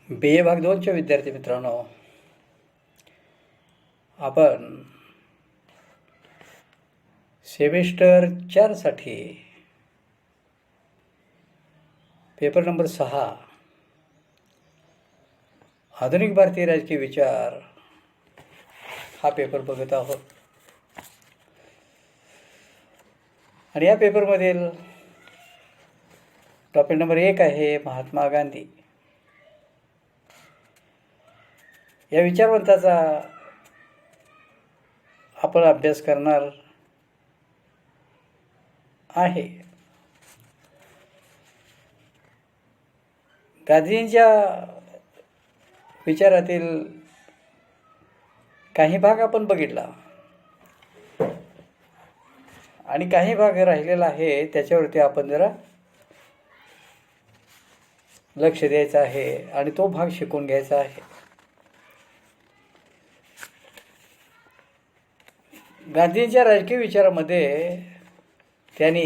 बी ए भाग 2च्या विद्यार्थी मित्रांनो, आपण सेमिस्टर 4साठी पेपर नंबर 6 आधुनिक भारतीय राजकीय विचार हा पेपर बघत आहोत. आणि या पेपरमधील टॉपिक नंबर 1 आहे महात्मा गांधी. या विचारवंताचा आपण अभ्यास करणार आहे. गांधींच्या विचारातील काही भाग आपण बघितला आणि काही भाग राहिलेला आहे, त्याच्यावरती आपण जरा लक्ष द्यायचं आहे आणि तो भाग शिकून घ्यायचा आहे. गांधींच्या राजकीय विचारामध्ये त्यांनी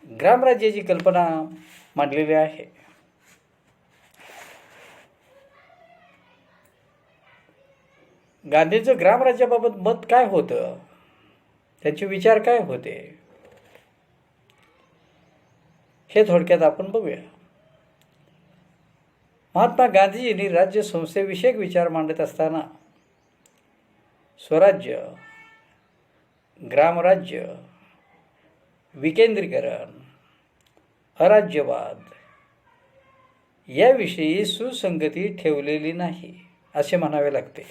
ग्रामराज्याची कल्पना मांडलेली आहे. गांधींचं ग्रामराज्याबाबत मत काय होतं, त्यांचे विचार काय होते, हे थोडक्यात आपण बघूया. महात्मा गांधीजींनी राज्य संस्थेविषयक विचार मांडत असताना स्वराज्य, ग्रामराज्य, विकेंद्रीकरण, अराज्यवाद याविषयी सुसंगती ठेवलेली नाही असे म्हणावे लागते.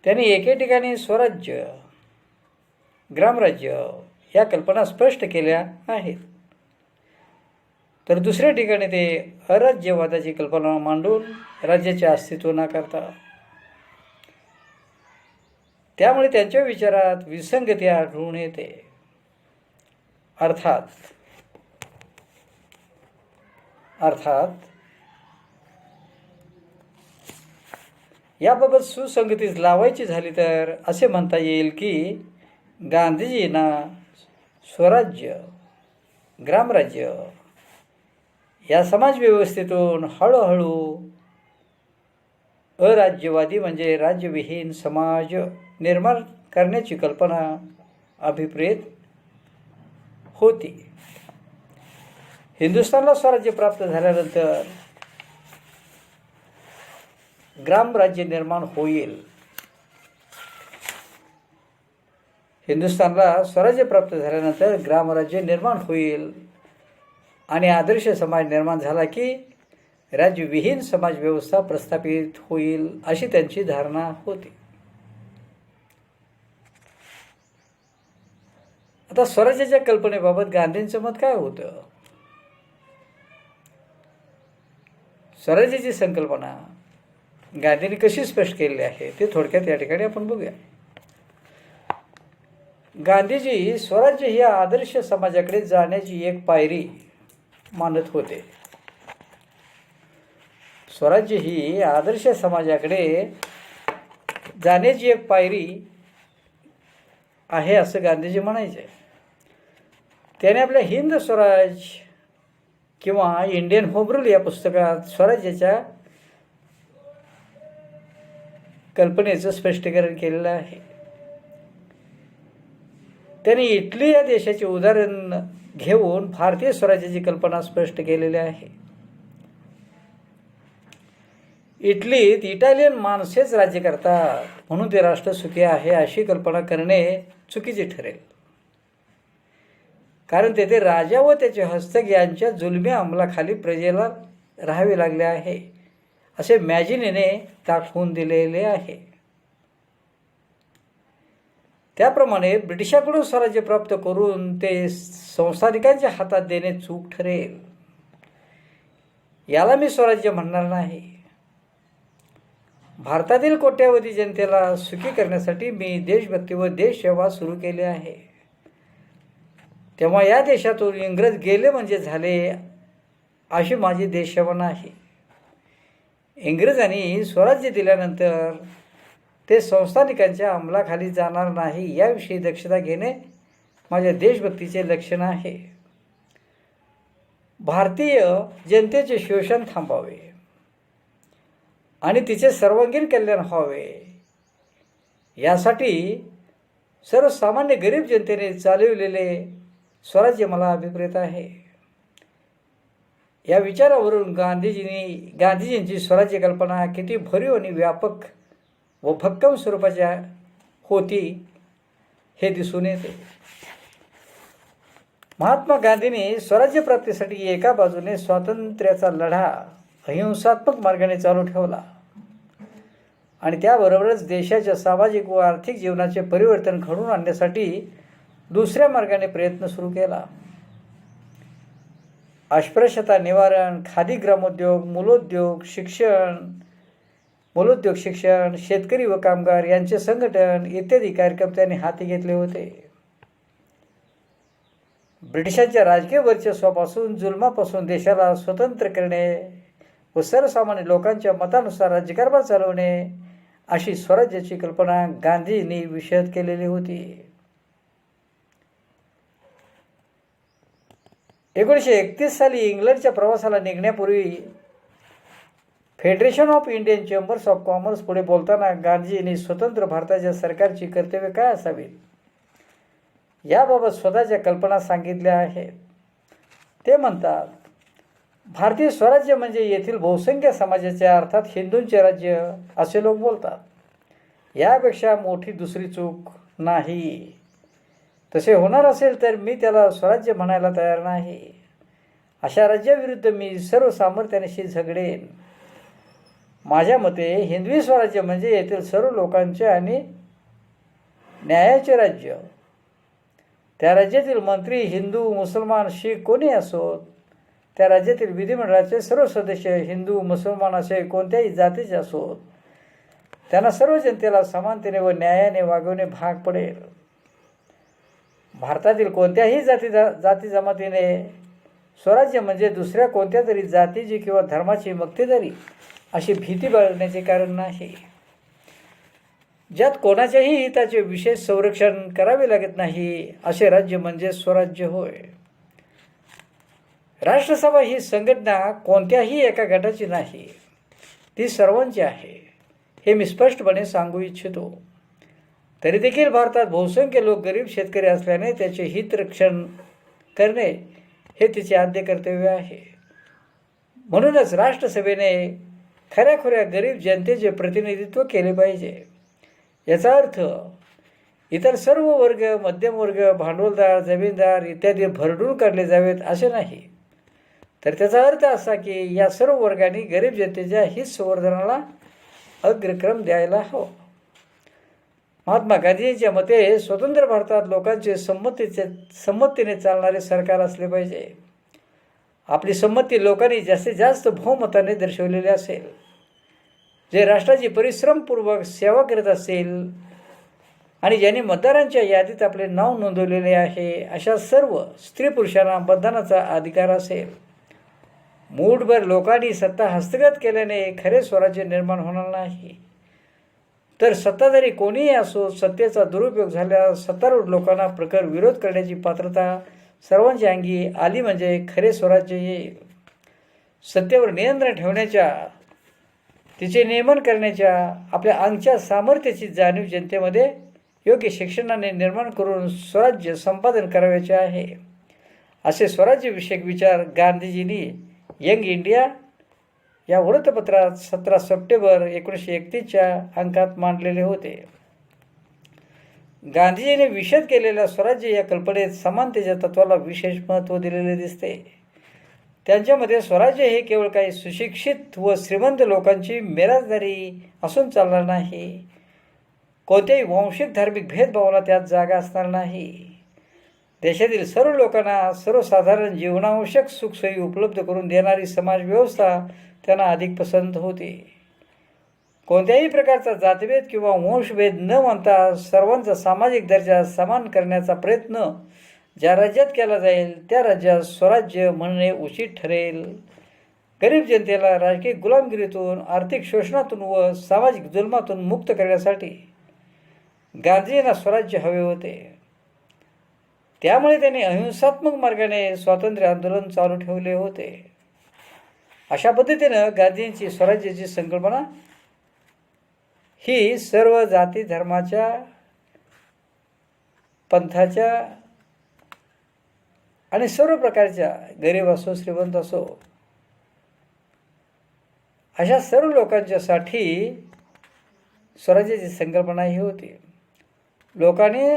त्यांनी एके ठिकाणी स्वराज्य, ग्रामराज्य या कल्पना स्पष्ट केल्या आहेत, तर दुसऱ्या ठिकाणी ते अराज्यवादाची कल्पना मांडून राज्याचे अस्तित्व नाकारतात. त्यामुळे त्यांच्या विचारात विसंगती आढळून येते. अर्थात याबाबत सुसंगती लावायची झाली तर असे म्हणता येईल की गांधीजींना स्वराज्य, ग्रामराज्य या समाजव्यवस्थेतून हळूहळू अराज्यवादी म्हणजे राज्यविहीन समाज निर्माण करण्याची कल्पना अभिप्रेत होती. हिंदुस्थानला स्वराज्य प्राप्त झाल्यानंतर ग्रामराज्य निर्माण होईल. हिंदुस्थानला स्वराज्य प्राप्त झाल्यानंतर ग्रामराज्य निर्माण होईल आणि आदर्श समाज निर्माण झाला की राज्यविहीन समाज व्यवस्था प्रस्थापित होईल अशी त्यांची धारणा होती. आता स्वराज्याच्या कल्पनेबाबत गांधींचं मत काय होतं? स्वराज्याची संकल्पना गांधींनी कशी स्पष्ट केलेली आहे ते थोडक्यात या ठिकाणी आपण बघूया. गांधीजी स्वराज्य ही आदर्श समाजाकडे जाण्याची एक पायरी मानत होते. स्वराज्य ही आदर्श समाजाकडे जाण्याची एक पायरी आहे असं गांधीजी म्हणायचे. त्याने आपल्या हिंद स्वराज किंवा इंडियन होम रूल या पुस्तकात स्वराज्याच्या कल्पनेचं स्पष्टीकरण केलेलं आहे. त्यांनी इटली या देशाचे उदाहरण घेऊन भारतीय स्वराज्याची कल्पना स्पष्ट केलेली आहे. इटलीत इटालियन माणसेच राज्य करतात म्हणून ते राष्ट्र सुखी आहे अशी कल्पना करणे चुकीचे ठरेल. कारण तेथे राजा व त्याचे हस्तक यांच्या जुलमी अंमलाखाली प्रजेला राहावे लागले आहे असे मॅजिनीने दाखवून दिलेले आहे. त्याप्रमाणे ब्रिटिशांकडून स्वराज्य प्राप्त करून ते संस्थानिकांच्या हातात देणे चूक ठरेल. याला मी स्वराज्य म्हणणार नाही. भारतातील कोट्यावधी जनतेला सुखी करण्यासाठी मी देशभक्ती व देशसेवा सुरू केली आहे. तेव्हा या देशातून इंग्रज गेले म्हणजे झाले अशी माझी देशसेवा नाही. इंग्रजांनी स्वराज्य दिल्यानंतर ते संस्थानिकांच्या अंमलाखाली जाणार नाही याविषयी दक्षता घेणे माझ्या देशभक्तीचे लक्षण आहे. भारतीय जनतेचे शोषण थांबावे आणि तिचे सर्वांगीण कल्याण व्हावे यासाठी सर्वसामान्य गरीब जनतेने चालविलेले स्वराज्य मला अभिप्रेत आहे. या विचारावरून गांधीजींची स्वराज्य कल्पना किती भरीव आणि व्यापक व भक्कम स्वरूपाच्या होती हे दिसून येते. महात्मा गांधींनी स्वराज्यप्राप्तीसाठी एका बाजूने स्वातंत्र्याचा लढा अहिंसात्मक मार्गाने चालू ठेवला आणि त्याबरोबरच देशाच्या सामाजिक व आर्थिक जीवनाचे परिवर्तन घडवून आणण्यासाठी दुसऱ्या मार्गाने प्रयत्न सुरू केला. अस्पृश्यता निवारण, खादी ग्रामोद्योग, मूलोद्योग शिक्षण, शेतकरी व कामगार यांचे संघटन इत्यादी कार्यक्रम त्यांनी हाती घेतले होते. ब्रिटिशांच्या राजकीय वर्चस्वापासून, जुलमापासून देशाला स्वतंत्र करणे व सर्वसामान्य लोकांच्या मतानुसार राज्यकारभार चालवणे अशी स्वराज्याची कल्पना गांधींनी विशद केलेली होती. 1931 साली इंग्लंडच्या प्रवासाला निघण्यापूर्वी federation of Indian chambers of commerce पुढे बोलताना गांधीजींनी स्वतंत्र भारताच्या सरकारची कर्तव्य काय असावीत याबाबत स्वतःच्या कल्पना सांगितल्या आहेत. ते म्हणतात, भारतीय स्वराज्य म्हणजे येथील बहुसंख्य समाजाच्या अर्थात हिंदूंचे राज्य असे लोक बोलतात. यापेक्षा मोठी दुसरी चूक नाही. तसे होणार असेल तर मी त्याला स्वराज्य म्हणायला तयार नाही. अशा राज्याविरुद्ध मी सर्व सामर्थ्यानिशी झगडेन. माझ्या मते हिंदवी स्वराज्य म्हणजे येथील सर्व लोकांचे आणि न्यायाचे राज्य. त्या राज्यातील मंत्री हिंदू, मुसलमान, शीख कोणी असोत, त्या राज्यातील विधिमंडळाचे सर्व सदस्य हिंदू, मुसलमान असे कोणत्याही जातीचे असोत, त्यांना सर्व जनतेला समानतेने व न्यायाने वागवणे भाग पडेल. भारतातील कोणत्याही जाती जमातीने स्वराज्य म्हणजे दुसऱ्या कोणत्या तरी जातीची किंवा धर्माची मक्तेदारी अशी भीती बाळगण्याचे कारण नाही. ज्यात कोणाच्याही हिताचे विशेष संरक्षण करावे लागत नाही असे राज्य म्हणजे स्वराज्य होय. राष्ट्रसभा ही संघटना कोणत्याही एका गटाची नाही, ती सर्वांची आहे हे मी स्पष्टपणे सांगू इच्छितो. तरी देखील भारतात बहुसंख्य लोक गरीब शेतकरी असल्याने त्याचे हित रक्षण करणे हे तिचे आद्य कर्तव्य आहे. म्हणूनच राष्ट्रसभेने खऱ्याखुऱ्या गरीब जनतेचे प्रतिनिधित्व केले पाहिजे. याचा अर्थ इतर सर्व वर्ग, मध्यमवर्ग, भांडवलदार, जमीनदार इत्यादी भरडून काढले जावेत असे नाही, तर त्याचा अर्थ असा की या सर्व वर्गांनी गरीब जनतेच्या हित संवर्धनाला अग्रक्रम द्यायला हवा. महात्मा गांधींच्या मते स्वतंत्र भारतात लोकांचे संमतीने चालणारे सरकार असले पाहिजे. आपली संमती लोकांनी जास्तीत जास्त बहुमताने दर्शवलेली असेल. जे राष्ट्राची परिश्रमपूर्वक सेवा करत असेल आणि ज्यांनी मतदारांच्या यादीत आपले नाव नोंदवलेले आहे अशा सर्व स्त्री पुरुषांना मतदानाचा अधिकार असेल. मूठभर लोकांनी सत्ता हस्तगत केल्याने खरे स्वराज्य निर्माण होणार नाही, तर सत्ताधारी कोणीही असो, सत्तेचा दुरुपयोग झाल्यास सत्तारूढ लोकांना प्रखर विरोध करण्याची पात्रता सर्वांच्या अंगी आली म्हणजे खरे स्वराज्य येईल. सत्तेवर नियंत्रण ठेवण्याच्या, तिचे नियमन करण्याच्या आपल्या अंगच्या सामर्थ्याची जाणीव जनतेमध्ये योग्य शिक्षणाने निर्माण करून स्वराज्य संपादन करावयाचे आहे. असे स्वराज्यविषयक विचार गांधीजींनी यंग इंडिया या वृत्तपत्रात 17 सप्टेंबर 1931च्या अंकात मांडलेले होते. गांधीजींनी विशद केलेल्या स्वराज्य या कल्पनेत समानतेच्या तत्वाला विशेष महत्त्व दिलेले दिसते. त्यांच्यामध्ये स्वराज्य हे केवळ काही सुशिक्षित व श्रीमंत लोकांची मिरासदारी असून चालणार नाही. कोणत्याही वांशिक धार्मिक भेदभावाला त्यात जागा असणार नाही. देशातील सर्व लोकांना सर्वसाधारण जीवनावश्यक सुखसोयी उपलब्ध करून देणारी समाजव्यवस्था त्यांना अधिक पसंत होती. कोणत्याही प्रकारचा जातभेद किंवा वंशभेद न मानता सर्वांचा सामाजिक दर्जा समान करण्याचा प्रयत्न ज्या राज्यात केला जाईल त्या राज्यात स्वराज्य म्हणणे उचित ठरेल. गरीब जनतेला राजकीय गुलामगिरीतून, आर्थिक शोषणातून व सामाजिक जुलमातून मुक्त करण्यासाठी गांधीजींना स्वराज्य हवे होते. त्यामुळे त्यांनी अहिंसात्मक मार्गाने स्वातंत्र्य आंदोलन चालू ठेवले होते. अशा पद्धतीनं गांधींची स्वराज्याची संकल्पना ही सर्व जाती धर्माच्या, पंथाच्या आणि सर्व प्रकारच्या, गरीब असो श्रीमंत असो, अशा सर्व लोकांच्यासाठी स्वराज्याची संकल्पना ही होती. लोकांनी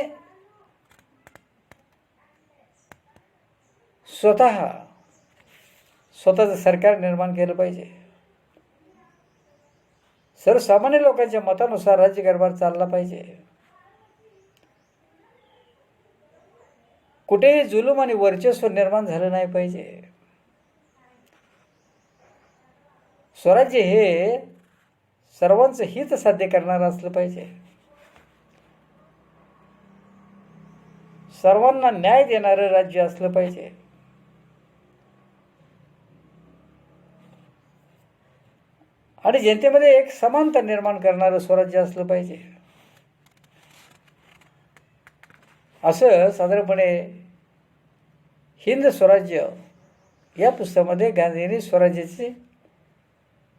स्वतःचं सरकार निर्माण केलं पाहिजे. सर्वसामान्य लोकांच्या मतानुसार राज्यकारभार चालला पाहिजे. कुठेही जुलूम आणि वर्चस्व निर्माण झालं नाही पाहिजे. स्वराज्य हे सर्वांचं हित साध्य करणारं असलं पाहिजे. सर्वांना न्याय देणारं राज्य असलं पाहिजे. आणि जनतेमध्ये एक समानता निर्माण करणारं स्वराज्य असलं पाहिजे. असं साधारणपणे हिंद स्वराज्य या पुस्तकामध्ये गांधींनी स्वराज्याची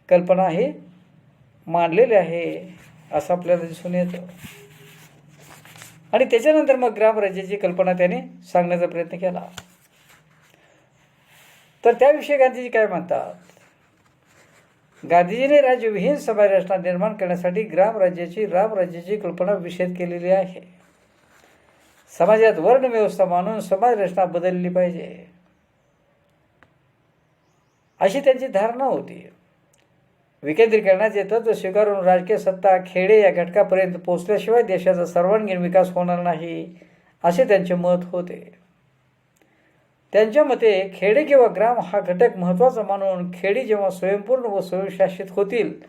कल्पना ही मांडलेली आहे असं आपल्याला दिसून येतं. आणि त्याच्यानंतर मग ग्रामराज्याची कल्पना त्याने सांगण्याचा प्रयत्न केला. तर त्याविषयी गांधीजी काय म्हणतात? गांधीजीने राज्यविहीन समाज रचना निर्माण करण्यासाठी रामराज्याची कल्पना विषद केलेली आहे. समाजात वर्ण व्यवस्था मानून समाज रचना बदलली पाहिजे अशी त्यांची धारणा होती. विकेंद्रीकरणाचे तत्व स्वीकारून राजकीय सत्ता खेडे या घटकापर्यंत पोहोचल्याशिवाय देशाचा सर्वांगीण विकास होणार नाही असे त्यांचे मत होते. त्यांच्या मते खेडे किंवा ग्राम हा घटक महत्त्वाचा मानून खेडी जेव्हा स्वयंपूर्ण व स्वयंशासित होतील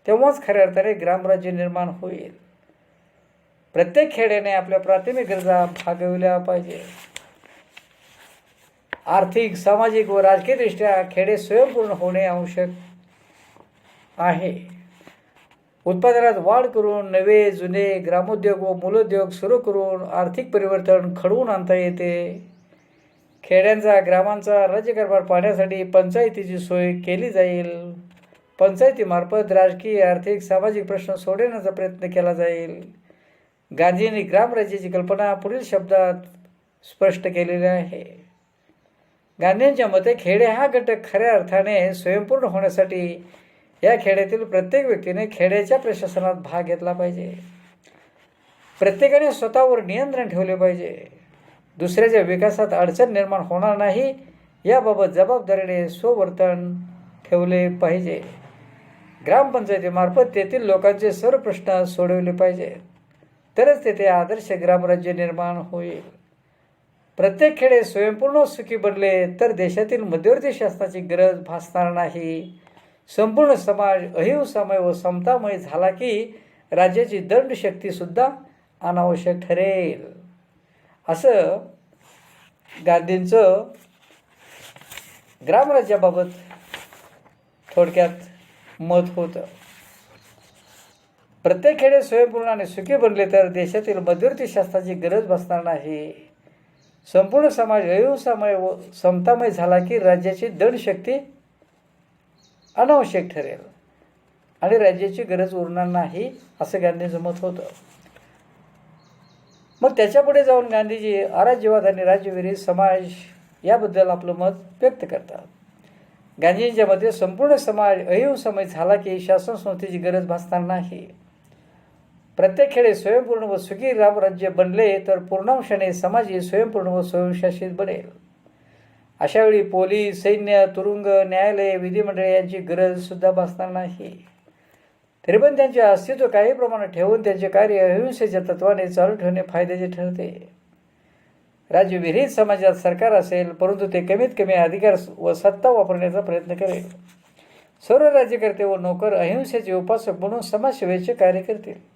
तेव्हाच खऱ्या अर्थाने ग्रामराज्य निर्माण होईल. प्रत्येक खेड्याने आपल्या प्राथमिक गरजा भागविल्या पाहिजे. आर्थिक, सामाजिक व राजकीयदृष्ट्या खेडे स्वयंपूर्ण होणे आवश्यक आहे. उत्पादनात वाढ करून नवे जुने ग्रामोद्योग व मूलोद्योग सुरू करून आर्थिक परिवर्तन घडवून आणता येते. खेड्यांचा, ग्रामांचा राज्यकारभार पाहण्यासाठी पंचायतीची सोय केली जाईल. पंचायतीमार्फत राजकीय, आर्थिक, सामाजिक प्रश्न सोडवण्याचा प्रयत्न केला जाईल. गांधींनी ग्रामराज्याची कल्पना पुढील शब्दात स्पष्ट केलेली आहे. गांधींच्या मते खेडे हा घटक खऱ्या अर्थाने स्वयंपूर्ण होण्यासाठी या खेड्यातील प्रत्येक व्यक्तीने खेड्याच्या प्रशासनात भाग घेतला पाहिजे. प्रत्येकाने स्वतःवर नियंत्रण ठेवले पाहिजे. दुसऱ्याच्या विकासात अडचण निर्माण होणार नाही याबाबत जबाबदारीने स्ववर्तन ठेवले पाहिजे. ग्रामपंचायतीमार्फत तेथील लोकांचे सर्व प्रश्न सोडवले पाहिजेत. तरच तेथे आदर्श ग्रामराज्य निर्माण होईल. प्रत्येक खेडे स्वयंपूर्ण सुखी बनले तर देशातील मध्यवर्ती शासनाची गरज भासणार नाही. संपूर्ण समाज अहिंसामय व समतामय झाला की राज्याची दंडशक्तीसुद्धा अनावश्यक ठरेल. असं गांधींचं ग्रामराज्याबाबत थोडक्यात मत होतं. प्रत्येक खेडे स्वयंपूर्ण आणि सुखी बनले तर देशातील मध्यवर्ती शासनाची गरज भासणार नाही. संपूर्ण समाज अहिंसामय व समतामय झाला की राज्याची दंडशक्ती अनावश्यक ठरेल आणि राज्याची गरज उरणार नाही असं गांधींचं मत होतं. मग त्याच्यापुढे जाऊन गांधीजी अराज्यवाद आणि राज्यविरहित समाज याबद्दल आपलं मत व्यक्त करतात. गांधींच्या मते संपूर्ण समाज अहिंसामय झाला की शासन संस्थेची गरज भासणार नाही. प्रत्येक खेडे स्वयंपूर्ण व सुखी रामराज्य बनले तर पूर्णांशाने समाजही स्वयंपूर्ण व स्वयंशासित बनेल. अशावेळी पोलीस, सैन्य, तुरुंग, न्यायालय, विधिमंडळे यांची गरजसुद्धा भासणार नाही. तरी पण त्यांचे अस्तित्व काही प्रमाणात ठेवून त्यांचे कार्य अहिंसेच्या तत्वाने चालू ठेवणे फायद्याचे ठरते. राज्यविरहित समाजात सरकार असेल परंतु ते कमीत कमी अधिकार व सत्ता वापरण्याचा प्रयत्न करेल. सर्व राज्यकर्ते व नोकर अहिंसेचे उपासक म्हणून समाजसेवेचे कार्य करतील.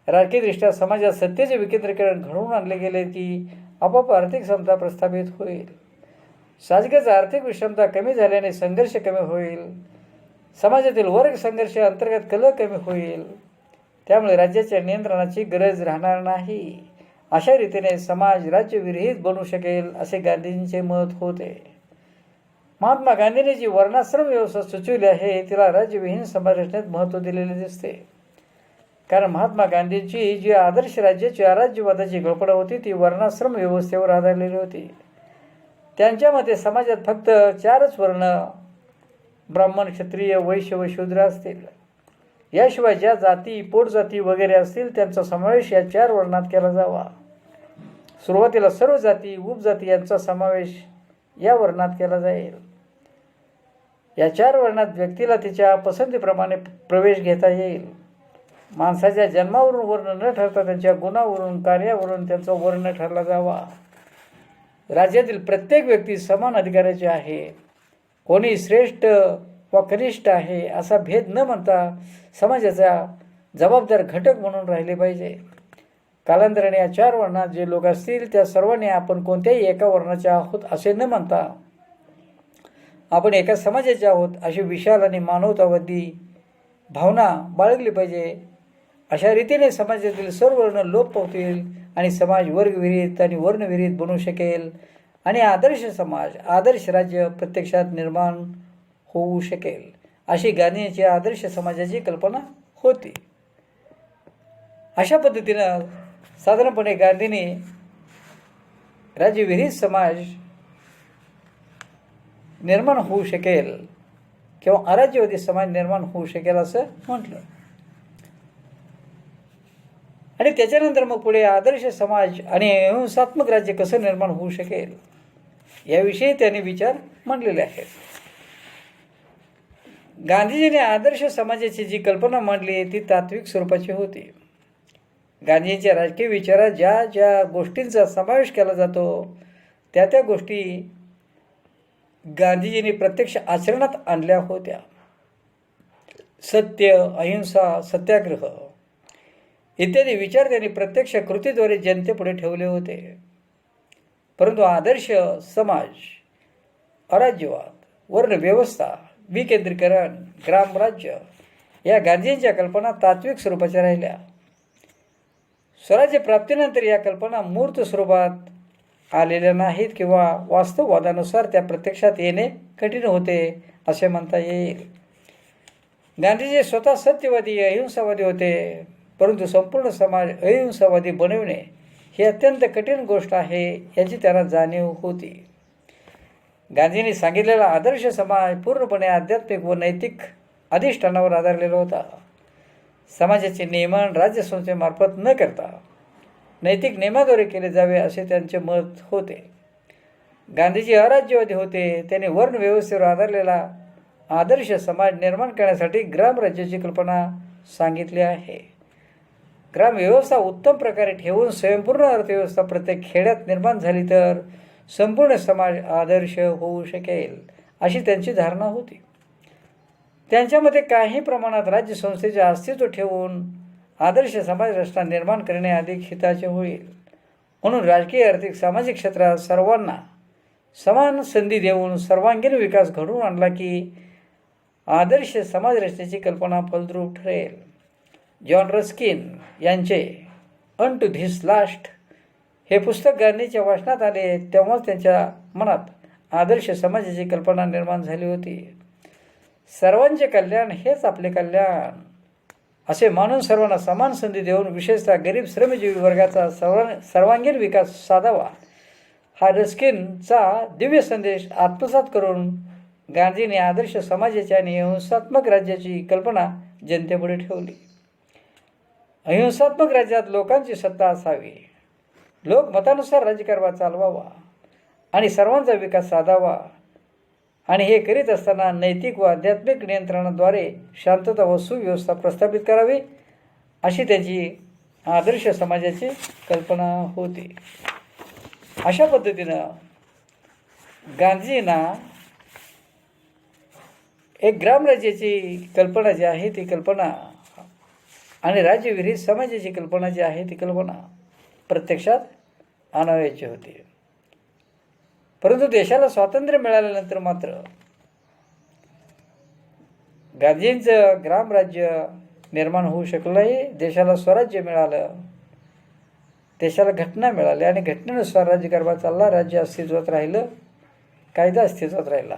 राजकीयदृष्ट्या समाजात सत्तेचे विकेंद्रीकरण घडवून आणले गेले की आपोआप आर्थिक समता प्रस्थापित होईल. साहजिकच आर्थिक विषमता कमी झाल्याने संघर्ष कमी होईल, समाजातील वर्ग संघर्ष अंतर्गत कलह कमी होईल, त्यामुळे राज्याच्या नियंत्रणाची गरज राहणार नाही. अशा रीतीने समाज राज्यविरहित बनू शकेल असे गांधींचे मत होते. महात्मा गांधींनी जी वर्णाश्रम व्यवस्था सुचविली आहे तिला राज्यविहीन समाज रचनेत महत्त्व दिलेले दिसते. कारण महात्मा गांधींची जी आदर्श राज्याची अराज्यवादाची कल्पना होती ती वर्णाश्रम व्यवस्थेवर आधारलेली होती. त्यांच्या मते समाजात फक्त 4च वर्ण ब्राह्मण, क्षत्रिय, वैश्य व शूद्र असतील. याशिवाय ज्या जाती, पोटजाती वगैरे असतील त्यांचा समावेश या 4 वर्णात केला जावा. सुरुवातीला सर्व जाती, उपजाती यांचा समावेश या वर्णात केला जाईल. या 4 वर्णात व्यक्तीला तिच्या पसंतीप्रमाणे प्रवेश घेता येईल. माणसाच्या जन्मावरून वर्ण न ठरता त्यांच्या गुणावरून, कार्यावरून त्यांचा वर्ण ठरला जावा. राज्यातील प्रत्येक व्यक्ती समान अधिकाराची आहे. कोणी श्रेष्ठ व कनिष्ठ आहे असा भेद न म्हणता समाजाचा जबाबदार घटक म्हणून राहिले पाहिजे. कालांतराने या 4 वर्णात जे लोक असतील त्या सर्वांनी आपण कोणत्याही एका वर्णाचे आहोत असे न म्हणता आपण एका समाजाचे आहोत अशी विशाल आणि मानवतावादी भावना बाळगली पाहिजे. अशा रीतीने समाजातील सर्व वर्ण लोप पावतील आणि समाज वर्गविरहित आणि वर्णविरहित बनू शकेल आणि आदर्श समाज, आदर्श राज्य प्रत्यक्षात निर्माण होऊ शकेल अशी गांधींची आदर्श समाजाची कल्पना होती. अशा पद्धतीनं साधारणपणे गांधींनी राज्यविरहित समाज निर्माण होऊ शकेल किंवा अराज्यवादी समाज निर्माण होऊ शकेल असं म्हटलं. आणि त्याच्यानंतर मग पुढे आदर्श समाज आणि अहिंसात्मक राज्य कसं निर्माण होऊ शकेल याविषयी त्यांनी विचार मांडलेले आहेत. गांधीजींनी आदर्श समाजाची जी कल्पना मांडली ती तात्विक स्वरूपाची होती. गांधींच्या राजकीय विचारात ज्या ज्या गोष्टींचा समावेश केला जातो त्या त्या गोष्टी गांधीजींनी प्रत्यक्ष आचरणात आणल्या होत्या. सत्य, अहिंसा, सत्याग्रह इत्यादी विचार त्यांनी प्रत्यक्ष कृतीद्वारे जनतेपुढे ठेवले होते. परंतु आदर्श समाज, अराज्यवाद, वर्णव्यवस्था, विकेंद्रीकरण, ग्रामराज्य या गांधींच्या कल्पना तात्विक स्वरूपाच्या राहिल्या. स्वराज्य प्राप्तीनंतर या कल्पना मूर्त स्वरूपात आलेल्या नाहीत किंवा वास्तववादानुसार त्या प्रत्यक्षात येणे कठीण होते असे म्हणता येईल. गांधीजी स्वतः सत्यवादी, अहिंसावादी होते, परंतु संपूर्ण समाज अहिंसावादी बनविणे ही अत्यंत कठीण गोष्ट आहे याची त्यांना जाणीव होती. गांधींनी सांगितलेला आदर्श समाज पूर्णपणे आध्यात्मिक व नैतिक अधिष्ठानावर आधारलेला होता. समाजाचे नियमन राज्यसंस्थेमार्फत न करता नैतिक नियमाद्वारे केले जावे असे त्यांचे मत होते. गांधीजी अराज्यवादी होते. त्यांनी वर्णव्यवस्थेवर आधारलेला आदर्श समाज निर्माण करण्यासाठी ग्रामराज्याची कल्पना सांगितली आहे. ग्रामव्यवस्था उत्तम प्रकारे ठेवून स्वयंपूर्ण अर्थव्यवस्था प्रत्येक खेड्यात निर्माण झाली तर संपूर्ण समाज आदर्श होऊ शकेल अशी त्यांची धारणा होती. त्यांच्यामध्ये काही प्रमाणात राज्यसंस्थेचे अस्तित्व ठेवून आदर्श समाज रचना निर्माण करणे अधिक हिताचे होईल. म्हणून राजकीय, आर्थिक, सामाजिक क्षेत्रात सर्वांना समान संधी देऊन सर्वांगीण विकास घडवून आणला की आदर्श समाज रचनेची कल्पना फलद्रूप ठरेल. जॉन रस्किन यांचे अन टू धिस लास्ट हे पुस्तक गांधींच्या वाचनात आले तेव्हाच त्यांच्या मनात आदर्श समाजाची कल्पना निर्माण झाली होती. सर्वांचे कल्याण हेच आपले कल्याण असे मानून सर्वांना समान संधी देऊन विशेषतः गरीब श्रमजीवी वर्गाचा सर्वांगीण विकास साधावा हा रस्किनचा दिव्य संदेश आत्मसात करून गांधींनी आदर्श समाजाची आणि अहिंसात्मक राज्याची कल्पना जनतेपुढे ठेवली. अहिंसात्मक राज्यात लोकांची सत्ता असावी, लोकमतानुसार राज्यकारभार चालवावा आणि सर्वांचा विकास साधावा आणि हे करीत असताना नैतिक व आध्यात्मिक नियंत्रणाद्वारे शांतता व सुव्यवस्था प्रस्थापित करावी अशी त्याची आदर्श समाजाची कल्पना होती. अशा पद्धतीनं गांधींना एक ग्रामराज्याची कल्पना जी आहे ती कल्पना आणि राज्यविरहित समाजाची कल्पना जी आहे ती कल्पना प्रत्यक्षात आणावयाची होती. परंतु देशाला स्वातंत्र्य मिळाल्यानंतर मात्र गांधींचं ग्रामराज्य निर्माण होऊ शकलं नाही. देशाला स्वराज्य मिळालं, देशाला घटना मिळाली आणि घटनेनुसार राज्यकारभार चालला, राज्य अस्तित्वात राहिलं, कायदा अस्तित्वात राहिला.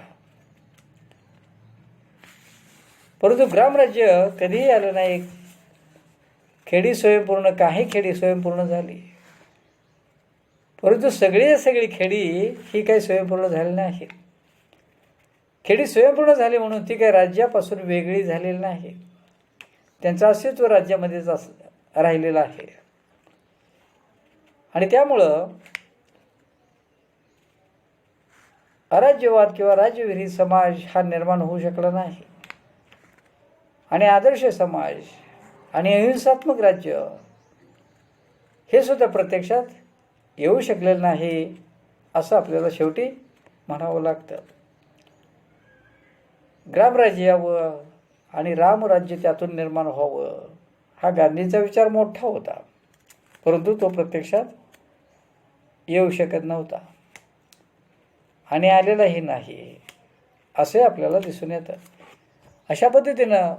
परंतु ग्रामराज्य कधीही आलं नाही. खेडी स्वयंपूर्ण, काही खेडी स्वयंपूर्ण झाली, परंतु सगळी खेडी ही काही स्वयंपूर्ण झाली नाही. खेडी स्वयंपूर्ण झाली म्हणून ती काही राज्यापासून वेगळी झालेली नाही. त्यांचं अस्तित्व राज्यामध्येच राहिलेलं आहे. आणि त्यामुळं अराज्यवाद किंवा राज्यविरहित समाज हा निर्माण होऊ शकला नाही. आणि आदर्श समाज आणि अहिंसात्मक राज्य हे सुद्धा प्रत्यक्षात येऊ शकलेलं नाही असं आपल्याला शेवटी म्हणावं लागतं. ग्रामराज्य यावं आणि रामराज्य त्यातून निर्माण व्हावं हा गांधींचा विचार मोठा होता, परंतु तो प्रत्यक्षात येऊ शकत नव्हता आणि आलेलाही नाही असे आपल्याला दिसून येतं. अशा पद्धतीनं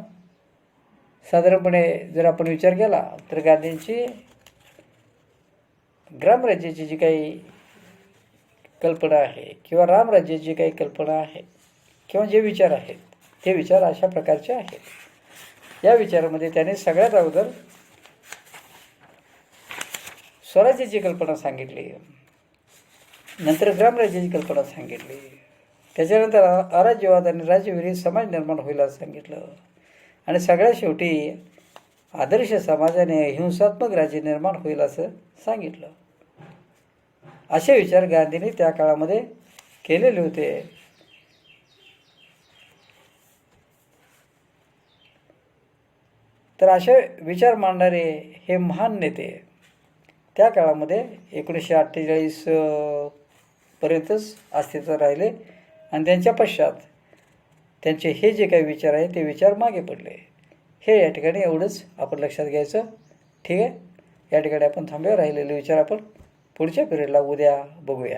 साधारणपणे जर आपण विचार केला तर गांधींची ग्रामराज्याची जी काही कल्पना आहे किंवा रामराज्याची काही कल्पना आहे किंवा जे विचार आहेत ते विचार अशा प्रकारचे आहेत. या विचारामध्ये त्याने सगळ्यात अगोदर स्वराज्याची कल्पना सांगितली, नंतर ग्रामराज्याची कल्पना सांगितली, त्याच्यानंतर अराज्यवाद आणि राज्यविरहित समाज निर्माण होईल असं सांगितलं आणि सगळ्यात शेवटी आदर्श समाजाने हिंसात्मक राज्य निर्माण होईल असं सांगितलं. असे विचार गांधींनी त्या काळामध्ये केलेले होते. तर असे विचार मांडणारे हे महान नेते त्या काळामध्ये 1948 पर्यंतच अस्तित्वात राहिले आणि त्यांच्या पश्चात त्यांचे हे जे काही विचार आहे ते विचार मागे पडले. हे या ठिकाणी एवढंच आपण लक्षात घ्यायचं. ठीक आहे, या ठिकाणी आपण थांबूया. राहिलेले विचार आपण पुढच्या पिरियडला उद्या बघूया.